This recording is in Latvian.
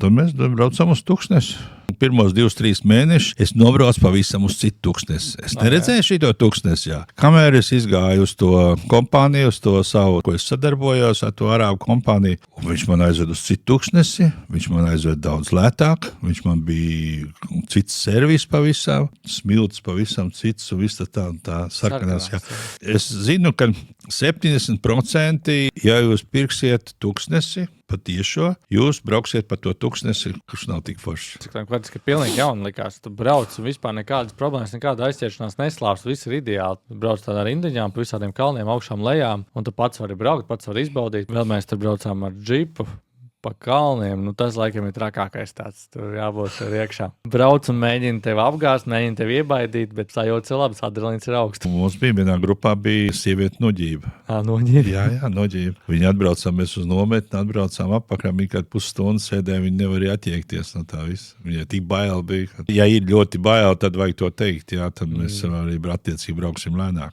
tad mēs braucam uz Tuksnesi. Pirmos 2-3 mēnešus es nobraucu pavisam uz citu Tuksnesi. Es neredzēju šito Tuksnesi, jā. Kamēr es izgāju uz to kompāniju, uz to savu, ko es sadarbojos ar to arābu kompāniju, un viņš man aizved uz citu Tuksnesi, viņš man aizved daudz lētāk, viņš man bija cits servis pavisam, smilts pavisam cits, un viss tā sarkanās, jā. Es zinu, ka 70%, ja jūs pirksiet Tuksnesi, patiešo, jūs brauksiet pa to Tuksnesi, kurš nav tik foršs. Cik tā ka pilnīgi jauni likās. Tu brauc un vispār nekādas problēmas, nekāda aizķeršanās neslāps, viss ir ideāli. Tu brauc tādā rindiņām pa visādiem kalniem, augšām, lejām, un tu pats vari braukt, pats vari izbaudīt. Vēl mēs tur braucām ar džipu pa kalniem, tas laikam ir trakākais tāds, tur jābūt tur iekšā. Brauc un mēģina tevi apgāzt, mēģina tevi iebaidīt, bet sajūta ir labs, adrenalīns ir augsts. Mums bija vienā grupā sieviete noģība. Noģība? Jā, noģība. Viņi atbraucām, mēs uz nometni atbraucām apakaļ, viņi kādu pusstundu sēdēja, viņi nevarēja attiekties no tā visa. Viņai tik bail bija. Ja ir ļoti bail, tad vajag to teikt, jā, tad mēs arī attiecīgi brauksim lēnāk.